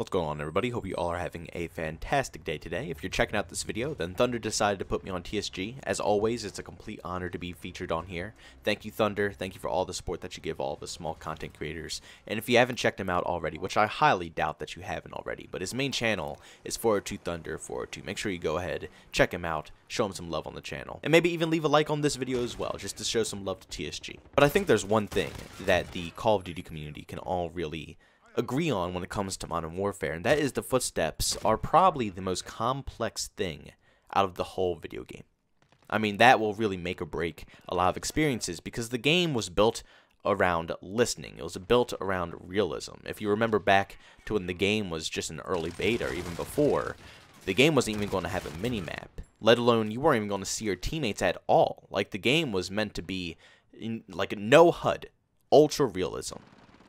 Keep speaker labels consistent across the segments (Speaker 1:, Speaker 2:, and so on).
Speaker 1: What's going on, everybody? Hope you all are having a fantastic day today. If you're checking out this video, then Thunder decided to put me on TSG. As always, it's a complete honor to be featured on here. Thank you, Thunder. Thank you for all the support that you give all of us small content creators. And if you haven't checked him out already, which I highly doubt that you haven't already, but his main channel is 402 Thunder 402. Make sure you go ahead, check him out, show him some love on the channel, and maybe even leave a like on this video as well, just to show some love to TSG. But I think there's one thing that the Call of Duty community can all really agree on when it comes to Modern Warfare, and that is the footsteps are probably the most complex thing out of the whole video game. I mean, that will really make or break a lot of experiences because the game was built around listening. It was built around realism. If you remember back to when the game was just an early beta or even before, the game wasn't even going to have a mini-map, let alone you weren't even going to see your teammates at all. Like, the game was meant to be like no HUD, ultra realism.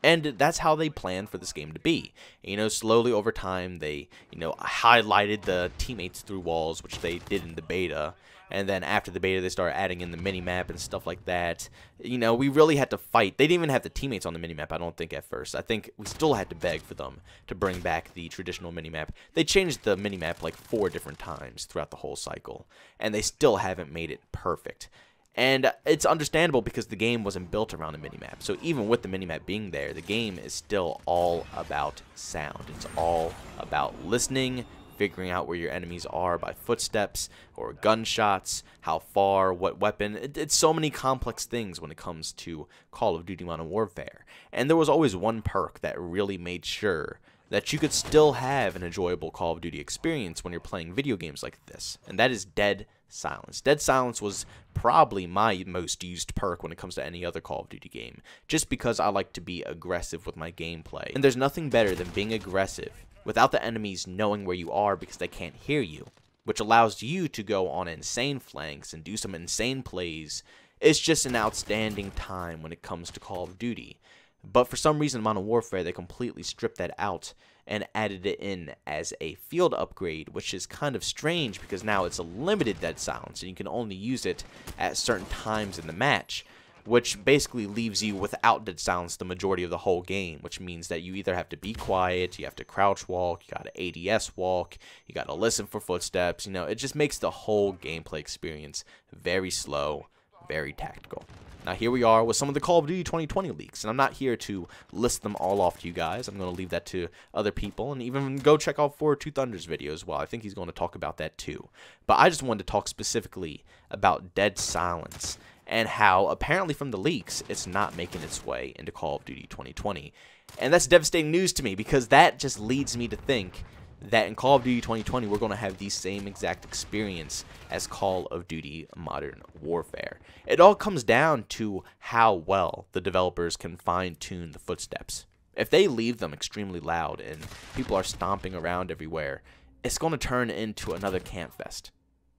Speaker 1: And that's how they planned for this game to be. You know, slowly over time, they, highlighted the teammates through walls, which they did in the beta. And then after the beta, they started adding in the minimap and stuff like that. You know, we really had to fight. They didn't even have the teammates on the minimap, I don't think, at first. I think we still had to beg for them to bring back the traditional minimap. They changed the minimap like 4 different times throughout the whole cycle. And they still haven't made it perfect. And it's understandable because the game wasn't built around a minimap. So even with the minimap being there, the game is still all about sound. It's all about listening, figuring out where your enemies are by footsteps or gunshots, how far, what weapon. It's so many complex things when it comes to Call of Duty Modern Warfare. And there was always one perk that really made sure that you could still have an enjoyable Call of Duty experience when you're playing video games like this, and that is dead silence. Dead silence was probably my most used perk when it comes to any other Call of Duty game, just because I like to be aggressive with my gameplay. And there's nothing better than being aggressive without the enemies knowing where you are because they can't hear you, which allows you to go on insane flanks and do some insane plays. It's just an outstanding time when it comes to Call of Duty. But for some reason in Modern Warfare, they completely stripped that out and added it in as a field upgrade, which is kind of strange because now it's a limited dead silence and you can only use it at certain times in the match, which basically leaves you without dead silence the majority of the whole game, which means that you either have to be quiet, you have to crouch walk, you gotta ADS walk, you gotta listen for footsteps. It just makes the whole gameplay experience very slow, very tactical. Now here we are with some of the Call of Duty 2020 leaks, and I'm not here to list them all off to you guys. I'm going to leave that to other people, and even go check out 402 Thunder's video as well. I think he's going to talk about that too. But I just wanted to talk specifically about dead silence and how apparently from the leaks it's not making its way into Call of Duty 2020. And that's devastating news to me because that just leads me to think that in Call of Duty 2020 we're going to have the same exact experience as Call of Duty Modern Warfare. It all comes down to how well the developers can fine-tune the footsteps. If they leave them extremely loud and people are stomping around everywhere, it's going to turn into another camp fest.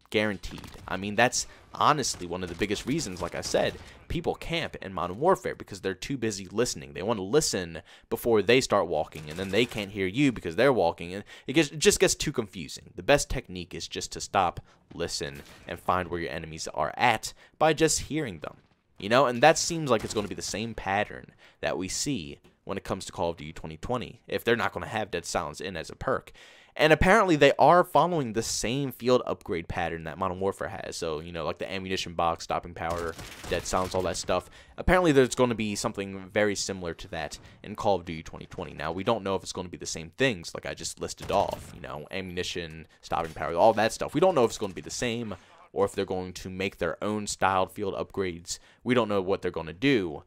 Speaker 1: Guaranteed. I mean, that's honestly one of the biggest reasons, like I said, people camp in Modern Warfare because they're too busy listening. They want to listen before they start walking, and then they can't hear you because they're walking, and it just gets too confusing. The best technique is just to stop, listen, and find where your enemies are at by just hearing them. And that seems like it's going to be the same pattern that we see when it comes to Call of Duty 2020, if they're not going to have dead silence in as a perk. And apparently they are following the same field upgrade pattern that Modern Warfare has. So, like the ammunition box, stopping power, dead silence, all that stuff. Apparently there's going to be something very similar to that in Call of Duty 2020. Now, we don't know if it's going to be the same things like I just listed off. Ammunition, stopping power, all that stuff. We don't know if it's going to be the same or if they're going to make their own styled field upgrades. We don't know what they're going to do.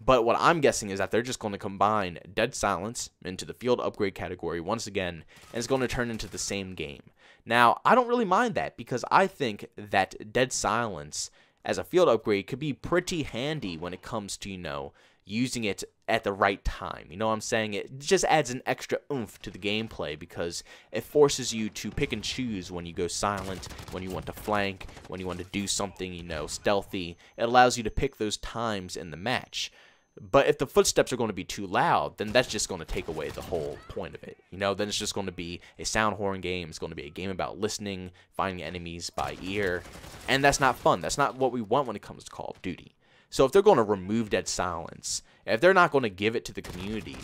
Speaker 1: But what I'm guessing is that they're just going to combine dead silence into the field upgrade category once again, and it's going to turn into the same game. Now, I don't really mind that because I think that dead silence as a field upgrade could be pretty handy when it comes to, using it at the right time. You know what I'm saying? It just adds an extra oomph to the gameplay because it forces you to pick and choose when you go silent, when you want to flank, when you want to do something, stealthy. It allows you to pick those times in the match. But if the footsteps are going to be too loud, then that's just going to take away the whole point of it. Then it's just going to be a sound horn game. It's going to be a game about listening, finding enemies by ear. And that's not fun. That's not what we want when it comes to Call of Duty. So if they're going to remove dead silence, if they're not going to give it to the community,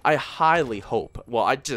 Speaker 1: I highly hope, well, like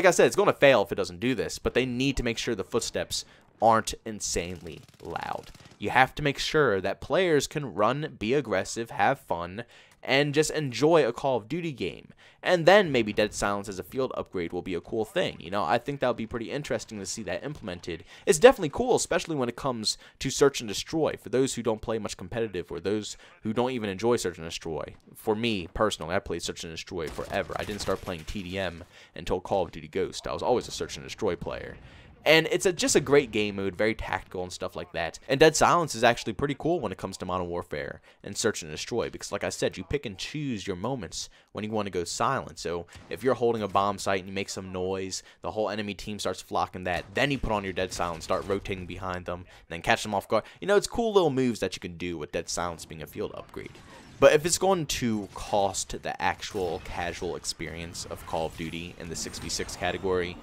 Speaker 1: I said, it's going to fail if it doesn't do this, but they need to make sure the footsteps aren't insanely loud. You have to make sure that players can run, be aggressive, have fun, and just enjoy a Call of Duty game. And then maybe Dead Silence as a field upgrade will be a cool thing. You know, I think that would be pretty interesting to see that implemented. It's definitely cool, especially when it comes to Search and Destroy. For those who don't play much competitive, or those who don't even enjoy Search and Destroy. For me, personally, I played Search and Destroy forever. I didn't start playing TDM until Call of Duty Ghost. I was always a Search and Destroy player. And it's just a great game mode, very tactical and stuff like that. And Dead Silence is actually pretty cool when it comes to Modern Warfare and Search and Destroy, because like I said, you pick and choose your moments when you want to go silent. So if you're holding a bomb site and you make some noise, the whole enemy team starts flocking that, then you put on your Dead Silence, start rotating behind them, and then catch them off guard. You know, it's cool little moves that you can do with Dead Silence being a field upgrade. But if it's going to cost the actual casual experience of Call of Duty in the 6v6 category,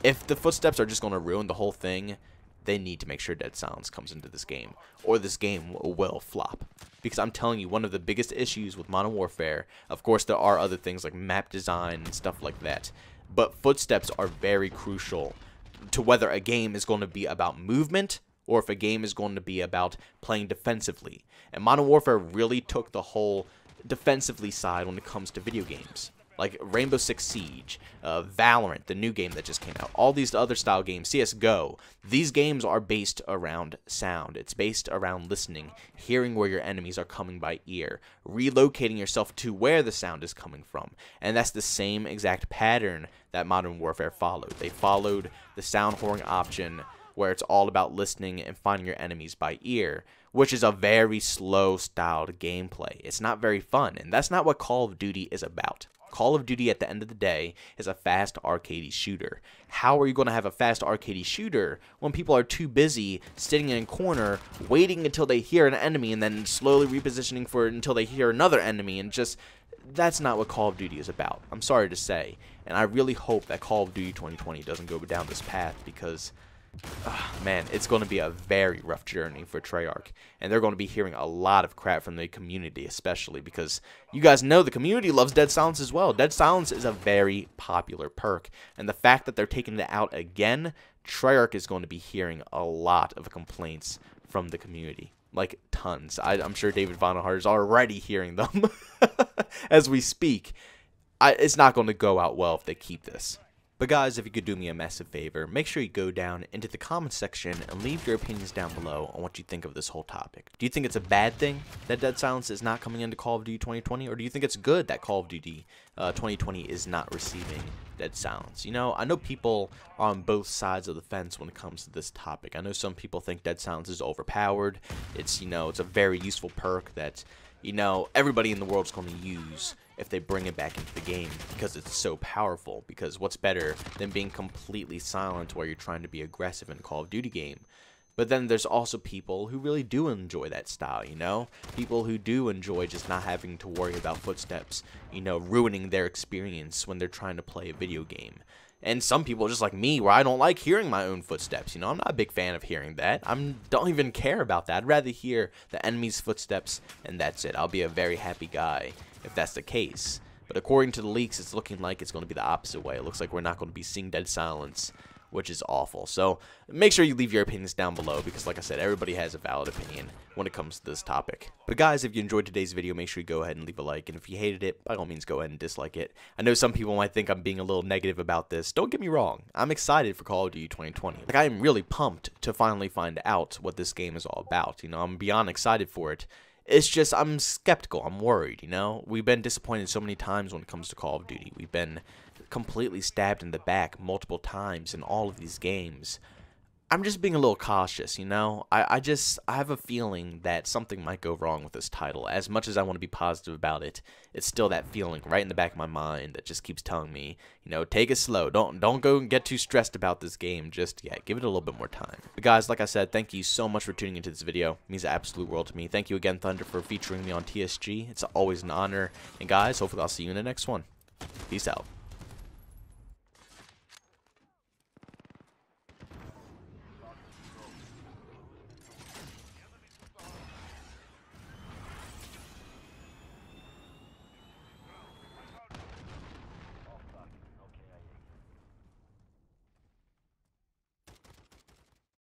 Speaker 1: if the footsteps are just going to ruin the whole thing, they need to make sure Dead Silence comes into this game, or this game will flop. Because I'm telling you, one of the biggest issues with Modern Warfare, of course there are other things like map design and stuff like that, but footsteps are very crucial to whether a game is going to be about movement, or if a game is going to be about playing defensively. And Modern Warfare really took the whole defensively side when it comes to video games. Like Rainbow Six Siege, Valorant, the new game that just came out, all these other style games, CSGO, these games are based around sound. It's based around listening, hearing where your enemies are coming by ear, relocating yourself to where the sound is coming from. And that's the same exact pattern that Modern Warfare followed. They followed the sound whoring option, where it's all about listening and finding your enemies by ear, which is a very slow styled gameplay. It's not very fun, and that's not what Call of Duty is about. Call of Duty, at the end of the day, is a fast arcade shooter. How are you going to have a fast arcade shooter when people are too busy sitting in a corner, waiting until they hear an enemy, and then slowly repositioning for it until they hear another enemy? And just, that's not what Call of Duty is about. I'm sorry to say. And I really hope that Call of Duty 2020 doesn't go down this path, because man, it's going to be a very rough journey for Treyarch, and they're going to be hearing a lot of crap from the community, especially because you guys know the community loves Dead Silence as well. Dead Silence is a very popular perk, and the fact that they're taking it out again, Treyarch is going to be hearing a lot of complaints from the community. Like, tons. I'm sure David Vonderhaar is already hearing them as we speak. It's not going to go out well if they keep this. But guys, if you could do me a massive favor, make sure you go down into the comments section and leave your opinions down below on what you think of this whole topic. Do you think it's a bad thing that Dead Silence is not coming into Call of Duty 2020? Or do you think it's good that Call of Duty 2020 is not receiving Dead Silence? You know, I know people are on both sides of the fence when it comes to this topic. I know some people think Dead Silence is overpowered. It's, you know, it's a very useful perk that, you know, everybody in the world is going to use if they bring it back into the game, because it's so powerful. Because what's better than being completely silent while you're trying to be aggressive in a Call of Duty game? But then there's also people who really do enjoy that style, you know? People who do enjoy just not having to worry about footsteps, you know, ruining their experience when they're trying to play a video game. And some people just like me, where I don't like hearing my own footsteps. You know, I'm not a big fan of hearing that. I don't even care about that. I'd rather hear the enemy's footsteps, and that's it. I'll be a very happy guy if that's the case. But according to the leaks, it's looking like it's going to be the opposite way. It looks like we're not going to be seeing Dead Silence, which is awful. So make sure you leave your opinions down below, because like I said, everybody has a valid opinion when it comes to this topic. But guys, if you enjoyed today's video, make sure you go ahead and leave a like, and if you hated it, by all means go ahead and dislike it. I know some people might think I'm being a little negative about this. Don't get me wrong, I'm excited for Call of Duty 2020. Like, I am really pumped to finally find out what this game is all about. You know, I'm beyond excited for it. It's just, I'm skeptical, I'm worried, you know? We've been disappointed so many times when it comes to Call of Duty. We've been completely stabbed in the back multiple times in all of these games. I'm just being a little cautious, you know? I have a feeling that something might go wrong with this title. As much as I want to be positive about it, it's still that feeling right in the back of my mind that just keeps telling me, you know, take it slow. Don't go and get too stressed about this game just yet. Give it a little bit more time. But guys, like I said, thank you so much for tuning into this video. It means the absolute world to me. Thank you again, Thunder, for featuring me on TSG. It's always an honor. And guys, hopefully I'll see you in the next one. Peace out.